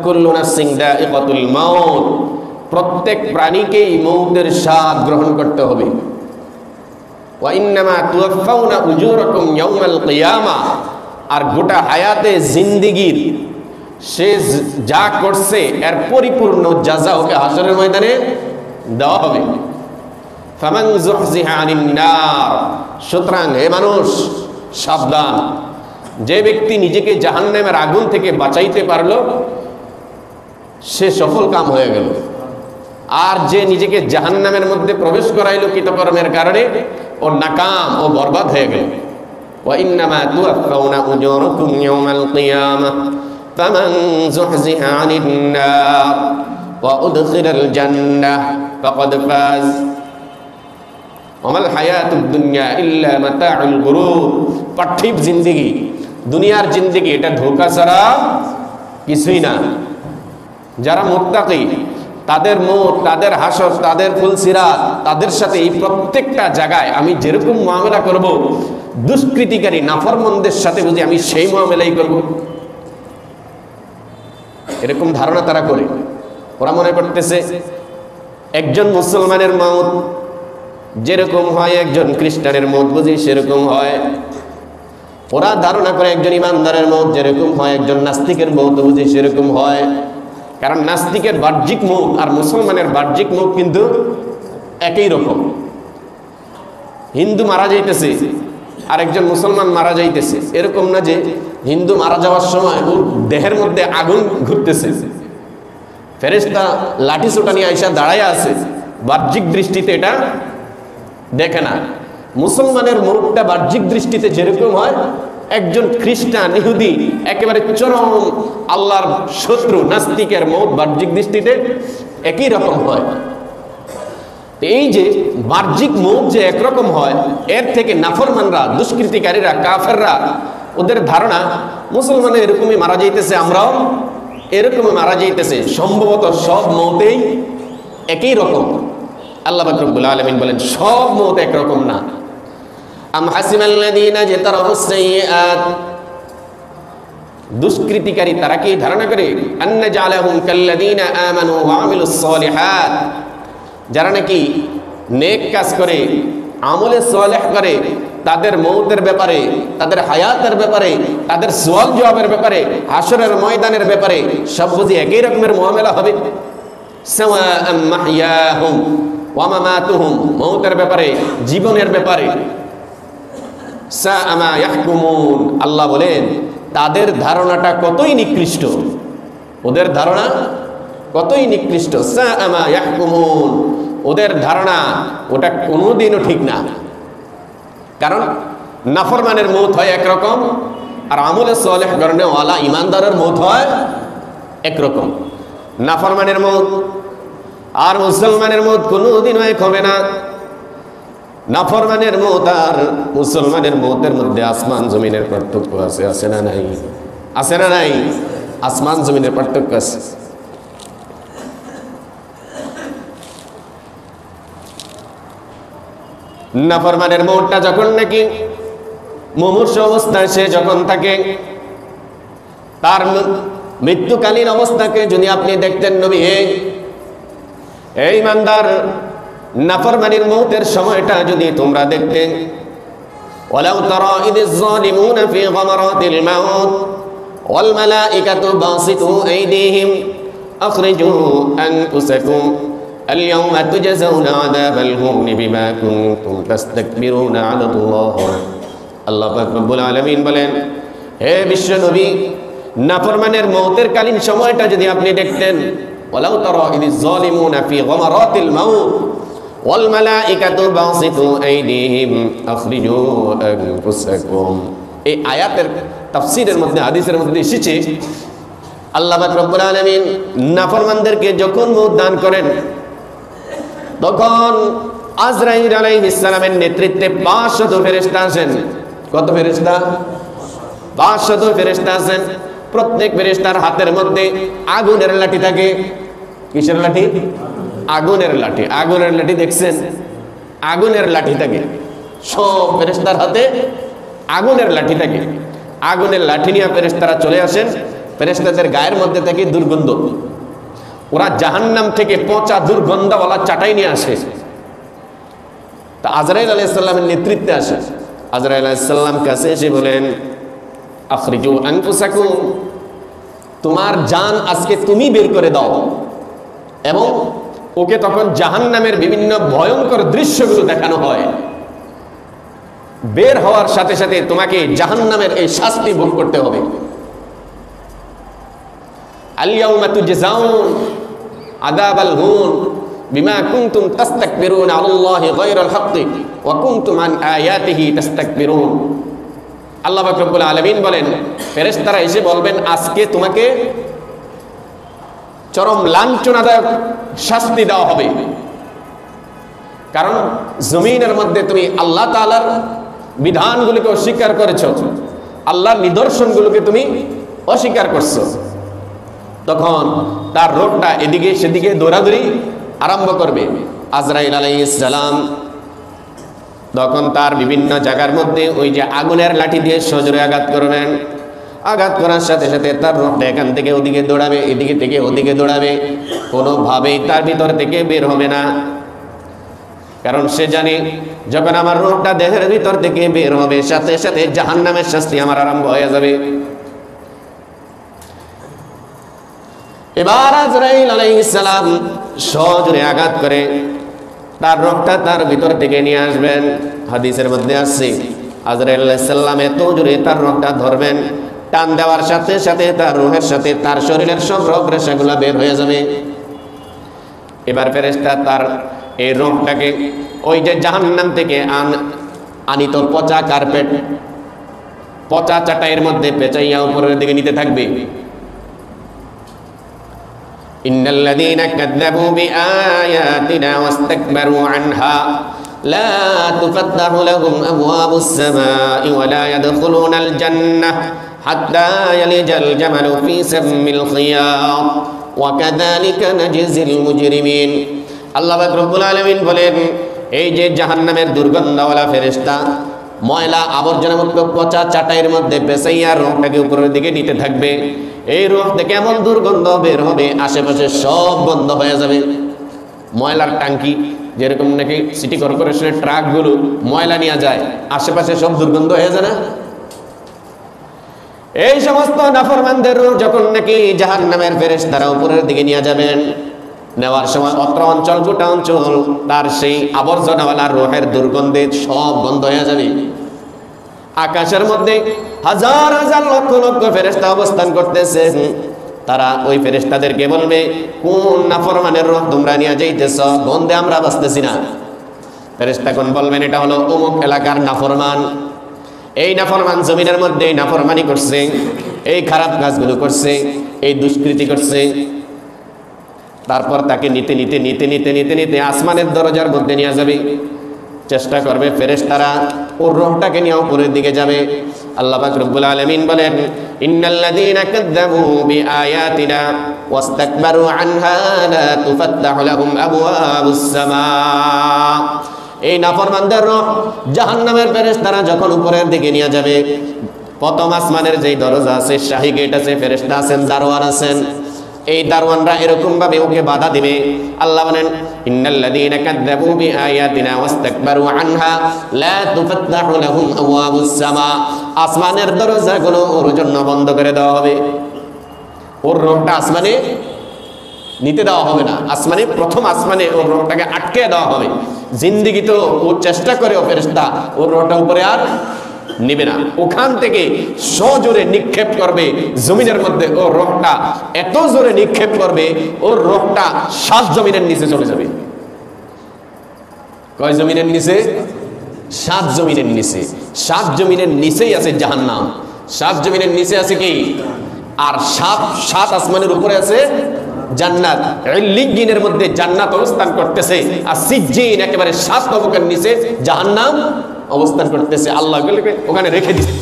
কুল্লু নাফসিন যায়িকাতুল মাউত, প্রত্যেক প্রাণীকেই মৌতের স্বাদ গ্রহণ করতে হবে। ওয়া ইন্নামা তুওয়াফাউনা উজুরাকুম ইয়াউমাল কিয়ামাহ, আর গোটা হায়াতে জিন্দেগীর সে যা করছে এর পরিপূর্ণ জাযা ওকে হাশরের ময়দানে দেওয়া হবে। ফামান যুহজিহা আনিন নার, সুতরাং হে মানুষ সাবধান, যে ব্যক্তি নিজেকে জাহান্নামের আগুন থেকে বাঁচাইতে পারলো সে সফল কাম হয়ে গেল। আর যে নিজেকে জাহান্নামের মধ্যে প্রবেশ করাইল কৃতকর্মের কারণে, ও নাকাম, ও বরবাদ হয়ে গেল। ওয়া ইন্নামা তুওয়াফাউনা উজুরাকুম ইয়াউমাল কিয়ামাহ ফামান যুহজিহা আনিন নার ওয়া উদখিলাল জান্নাহ ফাকাদ ফাজ ওয়ামাল হায়াতুদ দুনিয়া ইল্লা মাতাউল গুরুর। পার্থিব জিন্দেগি, দুনিয়ার জিন্দেগি, এটা ধোঁকা ছাড়া কিছুই না। যারা মুত্তাকি, তাদের মৌত, তাদের হাসর, তাদের ফুলসিরাত, তাদের সাথে এই প্রত্যেকটা জায়গায় আমি যেরকম মুআমালা করব, দুষ্কৃতিকারী নাফরমানদের সাথে বুঝি আমি সেই মুআমালাই করব, এরকম ধারণা তারা করে। ওরা মনে করতেছে একজন মুসলমানের মৌত যেরকম হয় একজন খ্রিস্টানের মৌত বুঝি সেরকম হয়। ওরা ধারণা করে একজন ইমানদারের মৌত যেরকম হয় একজন নাস্তিকের মৌত বুঝি সেরকম হয়। কারণ নাস্তিকের বাহ্যিক মুখ আর মুসলমানের বাহ্যিক মুখ কিন্তু একই রকম। হিন্দু মারা যাইতেছে আর একজন মুসলমান মারা যাইতেছে, এরকম না যে হিন্দু মারা যাওয়ার সময় ওর দেহের মধ্যে আগুন ঘুরতেছে, ফেরেশতা লাঠি সোটা নিয়ে আইসা দাঁড়ায় আছে, বাহ্যিক দৃষ্টিতে এটা দেখে না। মুসলমানের মুখটা বাহ্যিক দৃষ্টিতে যেরকম হয়, একজন খ্রিস্টান ইহুদি একেবারে চরম আল্লাহর শত্রু নাস্তিকের মৌত বাহ্যিক দৃষ্টিতে একই রকম হয়। এই যে বাহ্যিক মৌত যে একরকম হয়, এর থেকে নাফরমানরা, দুষ্কৃতিকারীরা, কাফেররা, ওদের ধারণা মুসলমানের এরকমই মারা যাইতেছে, আমরাও এরকমই মারা যাইতেছে, সম্ভবত সব মৌতেই একই রকম। আল্লাহ পাক রব্বুল আলামিন বলেন সব মৌত একরকম না। আম হাসিবাল্লাযীনা ইজতারাহুস সাইয়্যাত, দুষ্কৃতিকারী তারা কি ধারণা করে আন্না জালাহুম কাল্লাযীনা আমানু ওয়া আমিলুস সালিহাত, যারা নাকি নেক কাজ করে, আমলে সালেহ করে, তাদের মৌতের ব্যাপারে, তাদের হায়াতের ব্যাপারে, তাদের সওয়াল জবাবের ব্যাপারে, হাশরের ময়দানের ব্যাপারে সব বুঝি একই রকমের মুআমালা হবে। সাওয়াআম মাহইয়াহুম ওয়া মামাতুহুম, মৌতের ব্যাপারে, জীবনের ব্যাপারে। সাআ মা ইয়াহকুমুন, আল্লাহ বলেন তাদের ধারণাটা কতই নিকৃষ্ট, ওদের ধারণা কতই নিকৃষ্ট। সাআ মা ইয়াহকুমুন, ওদের ধারণা ওটা কোনোদিনও ঠিক না। কারণ নাফরমানের মৌত হয় একরকম, আর আমলে সালেহ করনেওয়ালা ইমানদারের মৌত হয় একরকম। নাফরমানের মৌত আর মুসলমানের মৌত কোনোদিনও এক হবে না। নাফরমানের মৌত আর মুসলমানের মৌতের মধ্যে আসমান জমিনের পার্থক্য আছে, আছে না নাই? আছে না নাই? আসমান জমিনের পার্থক্য আছে। নাফরমানের মৌতটা যখন নাকি মুমূর্ষ অবস্থায় সে যখন থাকে, তার মৃত্যুকালীন অবস্থাকে যদি আপনি দেখতেন নবী, এই ইমানদার নাফরমানির মৌতের সময়টা যদি তোমরা দেখতে, ওয়ালাউ তারা ইযিজ যালিমুনা ফি গামারাতিল মাউত ওয়াল মালাইকাতু বাসিতু আইদিহিম আখরিজু আনফুসাকুম আল ইয়াওমা তুজজাউনা আযাবাল হুনি বিমা কুনতুম তাস্তাকবিরুনা আলা আল্লাহ। আল্লাহ পাক রব্বুল আলামিন বলেন, হে বিশ্ব নবী, নাফরমানের মৌতের কালীন সময়টা যদি আপনি দেখতেন, ওয়ালাউ তারা ইযিজ যালিমুনা ফি গামারাতিল মাউত ওয়াল মালাইকাতু বাসিতু আইদিহিম আখরিজু আনফুসাকুম। এই আয়াতের তাফসীরের মধ্যে, হাদিসের মধ্যে এসেছে আল্লাহ পাক রব্বুল আলামিন নাফরমানদেরকে যখন মওত দান করেন, তখন আজরাইল আলাইহিস সালামের নেতৃত্বে 500 ফেরেশতা আছেন। কত ফেরেশতা? 500 ফেরেশতা আছেন। প্রত্যেক ফেরেশতার হাতের মধ্যে আগুনের লাঠি থাকে। কিসের লাঠি? আগুনের লাঠি। আগুনের লাঠি দেখছেন? আগুনের লাঠি থাকে। সব ফেরেশতার হাতে আগুনের লাঠি থাকে। আগুনের লাঠি নিয়ে ফেরেশতারা চলে আসেন ফেরেশতাদের গায়ের মধ্যে থেকে দুর্গন্ধ, ওরা জাহান্নাম থেকে পচা দুর্গন্ধওয়ালা চাটাই নিয়ে আসে। তা আজরাইল আলাইহিস সালামের নেতৃত্বে আসে। আজরাইল আলাইহিস সালাম কাছে এসে বলেন, আখরিজু আনফুসাকুম, তোমার জান আজকে তুমি বের করে দাও। এবং ওকে তখন জাহান্নামের বিভিন্ন ভয়ঙ্কর দৃশ্যগুলো দেখানো হয়। বের হওয়ার সাথে সাথে তোমাকে জাহান্নামের এই শাস্তি ভোগ করতে হবে। আল-ইয়াউমা তুজজাউন আযাবাল হুন বিমা কুনতুম তাস্তাকবিরুনা আলাল্লাহি গায়রাল হাক্কি ওয়া কুনতুম আন আয়াতিহি তাস্তাকবিরুন। আল্লাহ পাক রব্বুল আলামিন বলেন, ফেরেশতারা এসে বলবেন, আজকে তোমাকে চরম লাঞ্ছনাদায়ক শাস্তি দেওয়া হবে, কারণ জমিনের মধ্যে তুমি আল্লাহ তাআলার বিধানগুলোকে অস্বীকার করেছ, আল্লাহর নিদর্শনগুলোকে তুমি অস্বীকার করছো। তখন তার রোগটা এদিকে সেদিকে দৌড়াদৌড়ি আরম্ভ করবে। আজরাইল আলাইহিস সালাম তখন তার বিভিন্ন জায়গার মধ্যে ওই যে আগুনের লাঠি দিয়ে সজোরে আঘাত করবেন। আঘাত করার সাথে সাথে তার রোগটা এখান থেকে ওদিকে দৌড়াবে, এদিকে থেকে ওদিকে দৌড়াবে, কোনোভাবেই তার ভিতর থেকে বের হবে না। কারণ সে জানে, যখন আমার রোগটা দেহের ভিতর থেকে বের হবে, সাথে সাথে জাহান্নামের শাস্তি আমার আরম্ভ হয়ে যাবে। এবার আজরাইল আলাইহিস সালাম সজোরে আঘাত করে তার রোগটা তার ভিতর থেকে নিয়ে আসবেন। হাদিসের মধ্যে আসছে, আজরাইল আলাইহিস সালাম এত জোরে তার রোগটা ধরবেন, টান দেওয়ার সাথে সাথে তার রূহের সাথে তার শরীরের সব রোগ রেশাগুলো বের হয়ে যাবে। এবার ফেরেশতা তার এই রোগটাকে ওই যে জাহান্নাম থেকে আনিত পচা কার্পেট, পচা চাটাইয়ের মধ্যে পেঁচাইয়া উপরের দিকে নিতে থাকবে। ইন্নাল্লাযীনা কাযযাবু বিআয়াতিনা ওয়াস্তাকবারু আনহা লা তুফাত্তাহু লাহুম আবওয়াবুস সামাই ওয়া লা ইয়াদখুলুনাল জান্নাহ হাত্তা ইয়ালিজাল জামালু ফি সাম্মিল খিয়াত ওয়া কাযালিকা নাজজিল মুজরিমিন। আল্লাহ পাক রব্বুল আলামিন বলেন, এই যে জাহান্নামের দুর্গন্ধওয়ালা ফেরেশতা ময়লা আবর্জনামুক্ত পচা চাটাইয়ের মধ্যে পেঁচাইয়া রোগটাকে উপরের দিকে নিতে থাকবে। এই রোগ থেকে এমন দুর্গন্ধ বের হবে, আশেপাশে সব বন্ধ হয়ে যাবে। ময়লার ট্যাঙ্কি যেরকম নাকি সিটি কর্পোরেশনের ট্রাকগুলো ময়লা নিয়ে যায়, আশেপাশে সব দুর্গন্ধ হয়ে যায় না? এই সমস্ত নাফরমানদের রোগ যখন নাকি জাহান্নামের ফেরেশতারা উপরের দিকে নিয়ে যাবেন, নেওয়ার সময় অত্র অঞ্চল গোটা অঞ্চল তার সেই আবর্জনাওয়ালা রোহের দুর্গন্ধে সব বন্ধ হয়ে যাবে। আকাশের মধ্যে হাজার হাজার লক্ষ লক্ষ ফেরেশতা অবস্থান করতেছে। তারা ওই ফেরেশতাদেরকে বলবে, কোন নাফরমানের রোহ তোমরা নিয়ে যাইতেছ? গন্ধে আমরা বাঁচতেছি না। ফেরেশতাগণ বলবেন, এটা হলো অমুক এলাকার নাফরমান। এই নাফরমান জমিনের মধ্যে এই নাফরমানি করছে, এই খারাপ কাজগুলো করছে, এই দুষ্কৃতি করছে। তারপর তাকে নিতে নিতে নিতে নিতে নিতে নিতে আসমানের দরজার মধ্যে নিয়ে যাবে। চেষ্টা করবে ফেরেশতারা ওর রূহটাকে নিয়ে উপরের দিকে যাবে। আল্লাহ পাক রব্বুল আলামিন বলেন, ইন্নাল্লাযীনা কাযযাবু বিআয়াতিনা ওয়াস্তাকবারু আনহা লা তুফাত্তাহু লাহুম আবওয়াবুস সামা। এই নাফরমানদের রূহ জাহান্নামের ফেরেশতারা যখন উপরের দিকে নিয়ে যাবে, প্রথম আসমানের যেই দরজা আছে, শাহী গেট আছে, ফেরেশতা আছেন, দারোয়ান আছেন, এই দারওয়ানরা এরকম ভাবে ওকে বাধা দিবে। আল্লাহ বলেন, ইন্নাল্লাযীনা কাযযাবু বিআয়াতিনা ওয়াস্তাকবারু আনহা লা তুফাত্তাহু লাহুম আবওয়াবুস সামা। আসমানের দরজাগুলো ওর জন্য বন্ধ করে দেওয়া হবে। ওর রূহটা আসমানে নিতে দেওয়া হবে না। আসমানে প্রথম আসমানে ওর রূহটাকে আটকে দেওয়া হবে। জিন্দেগি তো ও চেষ্টা করে ও ফেরেশতা ওর রূহটা উপরে আর নিবে না, ওখান থেকে সজোরে নিক্ষেপ করবে জমিনের মধ্যে। ওর রোগটা এত জোরে নিক্ষেপ করবে, ওর রোগটা 7 জমিনের নিচে চলে যাবে। কয় জমিনের নিচে? 7 জমিনের নিচে। 7 জমিনের নিচেই আছে জাহান্নাম। 7 জমিনের নিচে আছে কি? আর 7 আসমানের উপরে আছে জান্নাত। ইল্লিয়িনের মধ্যে জান্নাত অবস্থান করতেছে, আর সিজ্জিন একেবারে 7 তবকের নিচে জাহান্নাম অবস্থান করতেছে। আল্লাহ ওখানে রেখে দিচ্ছে।